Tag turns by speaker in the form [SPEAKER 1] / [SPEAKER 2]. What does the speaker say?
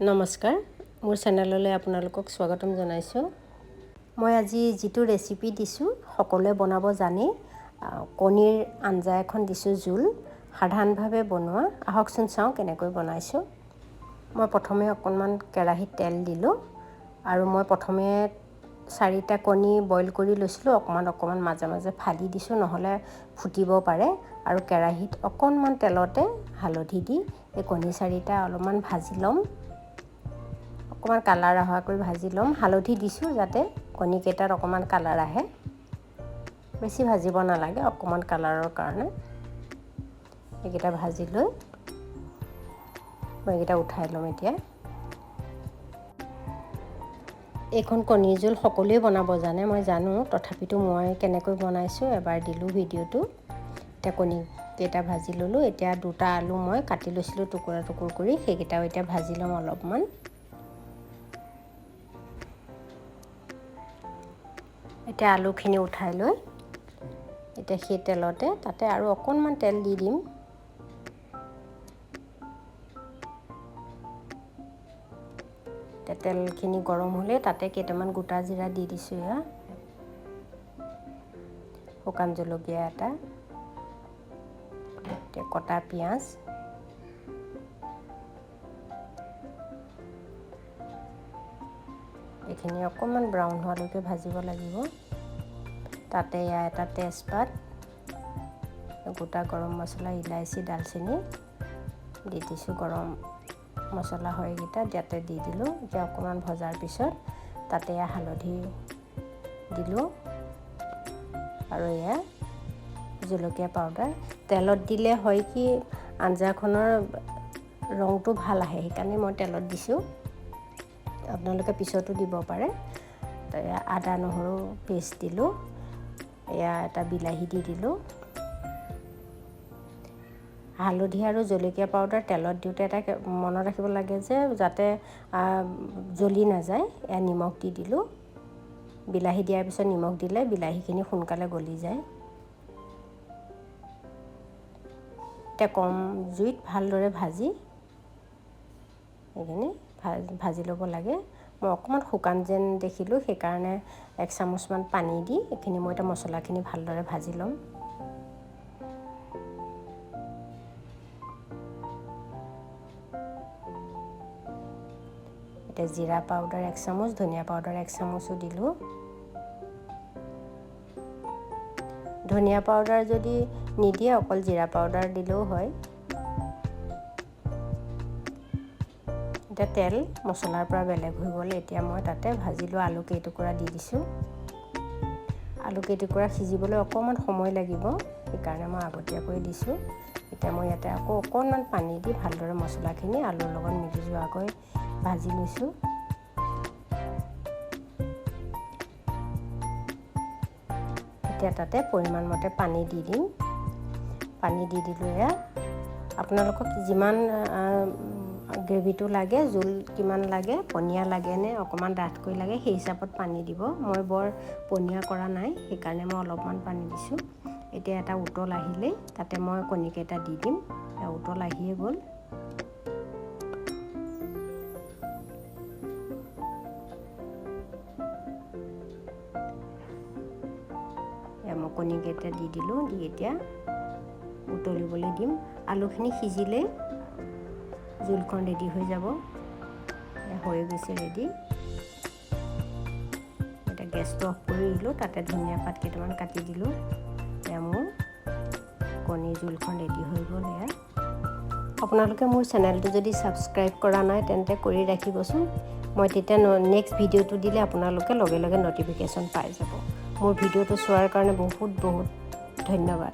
[SPEAKER 1] নমস্কাৰ মোৰ চেনেললৈ আপোনালোকক স্বাগতম জনাইছোঁ। মই আজি যিটো ৰেচিপি দিছোঁ সকলোৱে বনাব জানে। কণীৰ আঞ্জা এখন দিছোঁ জোল সাধাৰণভাৱে বনোৱা। আহকচোন চাওঁ কেনেকৈ বনাইছোঁ। মই প্ৰথমে অকণমান কেৰাহীত তেল দিলোঁ আৰু মই প্ৰথমে 4টা কণী বইল কৰি লৈছিলোঁ। অকণমান মাজে মাজে ফালি দিছোঁ নহ'লে ফুটিব পাৰে। আৰু কেৰাহীত অকণমান তেলতে হালধি দি এই কণী 4টা অলপমান ভাজি ল'ম। অকণমান কালাৰ অহাকৈ ভাজি ল'ম। হালধি দিছোঁ যাতে কণীকেইটাত অকণমান কালাৰ আহে। বেছি ভাজিব নালাগে, অকণমান কালাৰৰ কাৰণে। এইকেইটা ভাজি লৈ মই এইকেইটা উঠাই ল'ম এতিয়া। এইখন কণীৰ জোল সকলোৱে বনাব জানে, মই জানো। তথাপিতো মই কেনেকৈ বনাইছোঁ এবাৰ দিলোঁ ভিডিঅ'টো। এতিয়া কণীকেইটা ভাজি ল'লোঁ। এতিয়া 2টা আলু মই কাটি লৈছিলোঁ টুকুৰা কৰি, সেইকেইটাও এতিয়া ভাজি ল'ম অলপমান। এতিয়া আলুখিনি উঠাই লৈ এতিয়া সেই তেলতে তাতে আৰু অকণমান তেল দি দিম। তেলখিনি গৰম হ'লে তাতে কেইটামান গোটা জিৰা দি দিছোঁ। এয়া শুকান জলকীয়া এটা, কটা পিঁয়াজ, এইখিনি অকণমান ব্ৰাউন হোৱালৈকে ভাজিব লাগিব। তাতে এটা তেজপাত, গোটা গৰম মছলা, ইলাইচি, দালচেনি দি দিছোঁ। গৰম মছলা হয় এইকেইটা ইয়াতে দি দিলোঁ। এতিয়া অকণমান ভজাৰ পিছত তাতে হালধি দিলোঁ আৰু এয়া জলকীয়া পাউডাৰ। তেলত দিলে হয় কি আঞ্জাখনৰ ৰংটো ভাল আহে, সেইকাৰণে মই তেলত দিছোঁ। আপোনালোকে পিছতো দিব পাৰে। আদা নহৰু পেষ্ট দিলোঁ। এয়া এটা বিলাহী দি দিলোঁ। হালধি আৰু জলকীয়া পাউডাৰ তেলত দিওঁতে এটা মনত ৰাখিব লাগে যে যাতে জ্বলি নাযায়। এয়া নিমখ দি দিলোঁ। বিলাহী দিয়াৰ পিছত নিমখ দিলে বিলাহীখিনি সোনকালে গলি যায়। এতিয়া কম জুইত ভালদৰে ভাজি এইখিনি ভাজি ল'ব লাগে। মই অকণমান শুকান যেন দেখিলোঁ, সেইকাৰণে 1 চামুচমান পানী দি এইখিনি মই এতিয়া মছলাখিনি ভালদৰে ভাজি ল'ম। এতিয়া জিৰা পাউডাৰ 1 চামুচ, ধনিয়া পাউডাৰ 1 চামুচো দিলোঁ। ধনিয়া পাউডাৰ যদি নিদিয়ে অকল জিৰা পাউডাৰ দিলেও হয়। এতিয়া তেল মছলাৰ পৰা বেলেগ হৈ গ'ল। এতিয়া মই তাতে ভাজি লোৱা আলু কেইটুকুৰা দি দিছোঁ। আলু কেইটুকুৰা সিজিবলৈ অকণমান সময় লাগিব, সেইকাৰণে মই আগতীয়াকৈ দিছোঁ। এতিয়া মই ইয়াতে আকৌ অকণমান পানী দি ভালদৰে মছলাখিনি আলুৰ লগত মিলি যোৱাকৈ ভাজি লৈছোঁ। এতিয়া তাতে পৰিমাণ মতে পানী দি দিম। পানী দি দিলোঁ। এয়া আপোনালোকক যিমান গ্ৰেভিটো লাগে, জোল কিমান লাগে, পনীয়া লাগে নে অকণমান ডাঠকৈ লাগে, সেই হিচাপত পানী দিব। মই বৰ পনীয়া কৰা নাই, সেইকাৰণে মই অলপমান পানী দিছোঁ। এতিয়া এটা উতল আহিলেই তাতে মই কণীকেইটা দি দিম। উতল আহিয়ে গ'ল। মই কণীকেইটা দি দিলোঁ। দি এতিয়া উতলিবলৈ দিম। আলুখিনি সিজিলেই জোলখন ৰেডি হৈ যাব। হৈ গৈছে ৰেডি। এতিয়া গেছটো অফ কৰি দিলোঁ। তাতে ধনিয়া পাত কেইটামান কাটি দিলোঁ। এয়া মোৰ কণীৰ জোলখন ৰেডি হৈ গ'ল। এয়া আপোনালোকে মোৰ চেনেলটো যদি ছাবস্ক্ৰাইব কৰা নাই তেন্তে কৰি ৰাখিবচোন। মই তেতিয়া নেক্সট ভিডিঅ'টো দিলে আপোনালোকে লগে লগে ন'টিফিকেশ্যন পাই যাব। মোৰ ভিডিঅ'টো চোৱাৰ কাৰণে বহুত বহুত ধন্যবাদ।